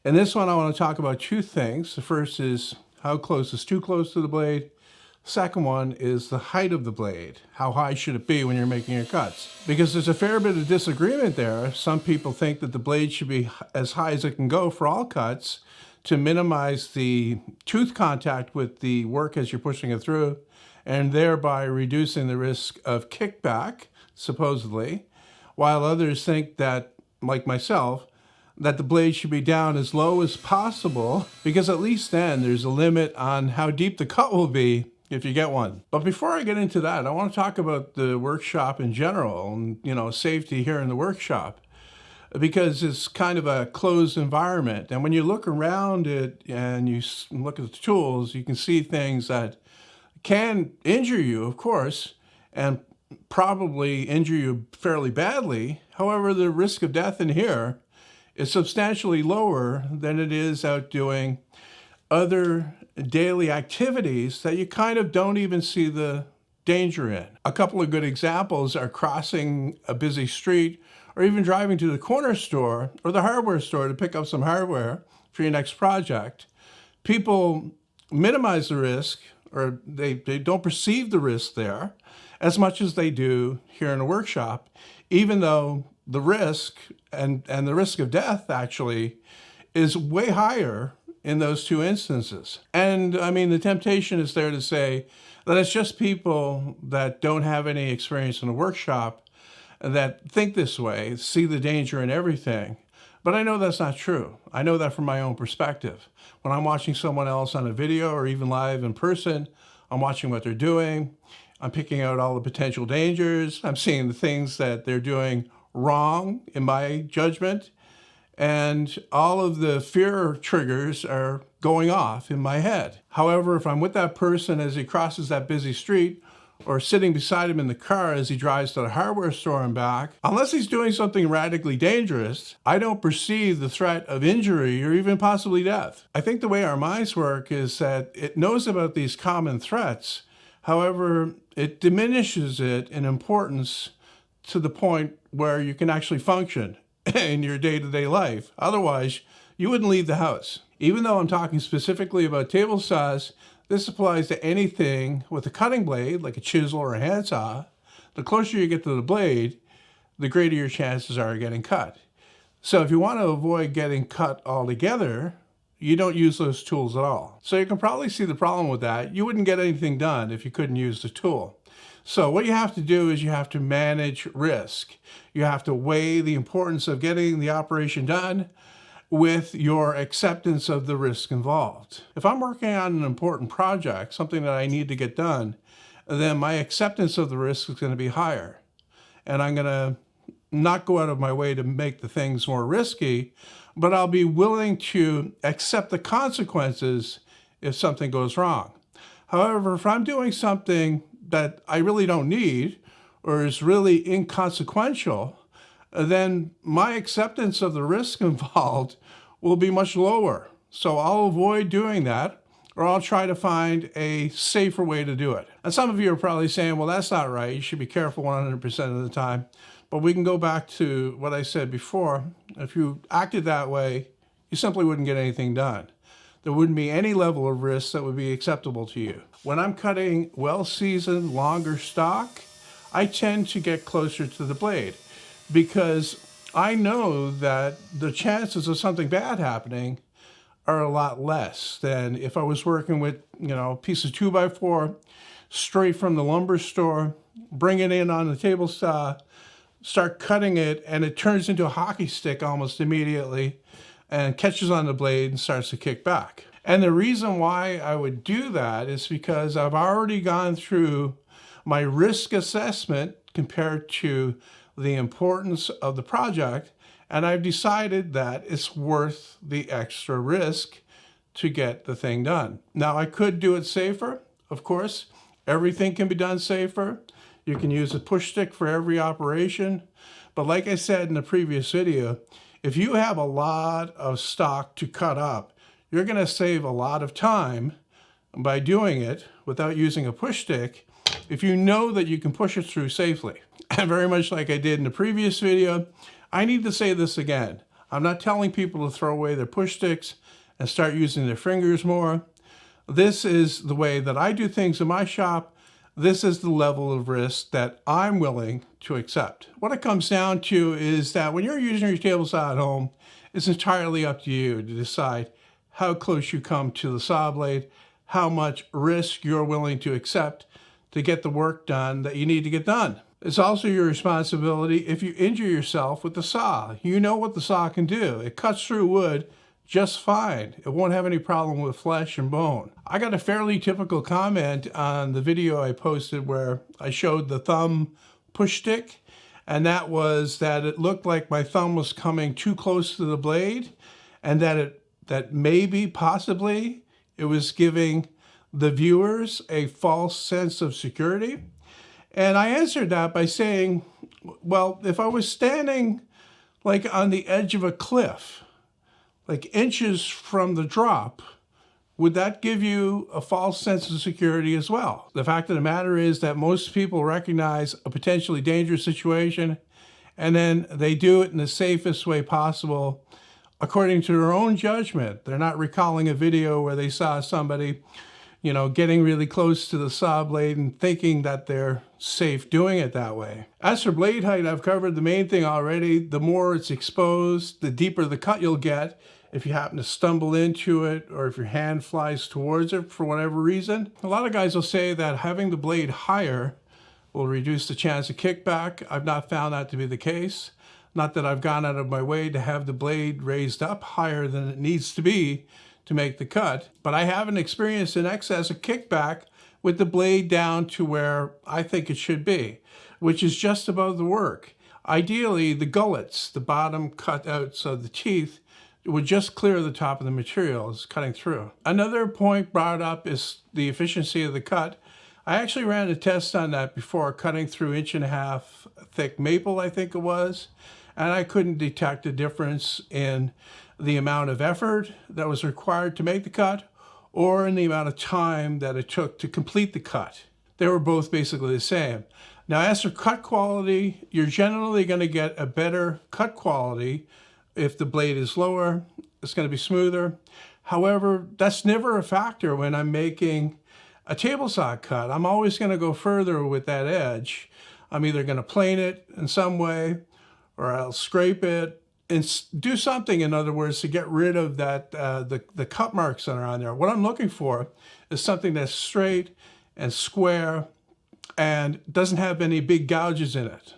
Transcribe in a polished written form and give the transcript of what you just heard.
In this one, I want to talk about two things. The first is how close is too close to the blade. Second one is the height of the blade. How high should it be when you're making your cuts? Because there's a fair bit of disagreement there. Some people think that the blade should be as high as it can go for all cuts to minimize the tooth contact with the work as you're pushing it through, and thereby reducing the risk of kickback, supposedly, while others think that, like myself, that the blade should be down as low as possible, because at least then there's a limit on how deep the cut will be if you get one. But before I get into that, I want to talk about the workshop in general and, safety here in the workshop, because it's kind of a closed environment. And when you look around it and you look at the tools, you can see things that can injure you, of course, and probably injure you fairly badly. However, the risk of death in here is substantially lower than it is out doing other daily activities that you kind of don't even see the danger in. A couple of good examples are crossing a busy street or even driving to the corner store or the hardware store to pick up some hardware for your next project. People minimize the risk, or they don't perceive the risk there as much as they do here in a workshop, even though the risk and the risk of death actually is way higher in those two instances. And I mean, the temptation is there to say that it's just people that don't have any experience in a workshop that think this way, see the danger in everything. But I know that's not true. I know that from my own perspective. When I'm watching someone else on a video or even live in person, I'm watching what they're doing. I'm picking out all the potential dangers. I'm seeing the things that they're doing wrong in my judgment. And all of the fear triggers are going off in my head. However, if I'm with that person as he crosses that busy street, or sitting beside him in the car as he drives to the hardware store and back, unless he's doing something radically dangerous, I don't perceive the threat of injury or even possibly death. I think the way our minds work is that it knows about these common threats. However, it diminishes it in importance to the point where you can actually function in your day-to-day life. Otherwise, you wouldn't leave the house. Even though I'm talking specifically about table saws, this applies to anything with a cutting blade, like a chisel or a handsaw. The closer you get to the blade, the greater your chances are of getting cut. So if you want to avoid getting cut altogether, you don't use those tools at all. So you can probably see the problem with that. You wouldn't get anything done if you couldn't use the tool. So what you have to do is you have to manage risk. You have to weigh the importance of getting the operation done with your acceptance of the risk involved. If I'm working on an important project, something that I need to get done, then my acceptance of the risk is going to be higher. And I'm going to not go out of my way to make the things more risky, but I'll be willing to accept the consequences if something goes wrong. However, if I'm doing something that I really don't need or is really inconsequential, then my acceptance of the risk involved will be much lower. So I'll avoid doing that, or I'll try to find a safer way to do it. And some of you are probably saying, well, that's not right. You should be careful 100% of the time. But we can go back to what I said before. If you acted that way, you simply wouldn't get anything done. There wouldn't be any level of risk that would be acceptable to you. When I'm cutting well-seasoned, longer stock, I tend to get closer to the blade, because I know that the chances of something bad happening are a lot less than if I was working with, a piece of 2x4 straight from the lumber store, bring it in on the table saw, start cutting it, and it turns into a hockey stick almost immediately and catches on the blade and starts to kick back. And the reason why I would do that is because I've already gone through my risk assessment compared to the importance of the project, and I've decided that it's worth the extra risk to get the thing done. Now, I could do it safer, of course. Everything can be done safer. You can use a push stick for every operation. But like I said in the previous video, if you have a lot of stock to cut up, you're going to save a lot of time by doing it without using a push stick if you know that you can push it through safely. And very much like I did in the previous video, I need to say this again. I'm not telling people to throw away their push sticks and start using their fingers more. This is the way that I do things in my shop. This is the level of risk that I'm willing to accept. What it comes down to is that when you're using your table saw at home, it's entirely up to you to decide how close you come to the saw blade, how much risk you're willing to accept to get the work done that you need to get done. It's also your responsibility if you injure yourself with the saw. You know what the saw can do. It cuts through wood just fine. It won't have any problem with flesh and bone. I got a fairly typical comment on the video I posted where I showed the thumb push stick, and that was that it looked like my thumb was coming too close to the blade, and that maybe, possibly, it was giving the viewers a false sense of security. And I answered that by saying, well, if I was standing like on the edge of a cliff, like inches from the drop, would that give you a false sense of security as well? The fact of the matter is that most people recognize a potentially dangerous situation, and then they do it in the safest way possible according to their own judgment. They're not recalling a video where they saw somebody, getting really close to the saw blade and thinking that they're safe doing it that way. As for blade height, I've covered the main thing already. The more it's exposed, the deeper the cut you'll get if you happen to stumble into it or if your hand flies towards it for whatever reason. A lot of guys will say that having the blade higher will reduce the chance of kickback. I've not found that to be the case. Not that I've gone out of my way to have the blade raised up higher than it needs to be to make the cut, but I haven't experienced an excess of kickback with the blade down to where I think it should be, which is just above the work. Ideally, the gullets, the bottom cutouts of the teeth, would just clear the top of the material as cutting through. Another point brought up is the efficiency of the cut. I actually ran a test on that before, cutting through 1.5 inch thick maple, I think it was, and I couldn't detect a difference in the amount of effort that was required to make the cut or in the amount of time that it took to complete the cut. They were both basically the same. Now, as for cut quality, you're generally going to get a better cut quality if the blade is lower. It's going to be smoother. However, that's never a factor when I'm making a table saw cut. I'm always going to go further with that edge. I'm either going to plane it in some way, or I'll scrape it and do something, in other words, to get rid of that the cut marks that are on there. What I'm looking for is something that's straight and square and doesn't have any big gouges in it.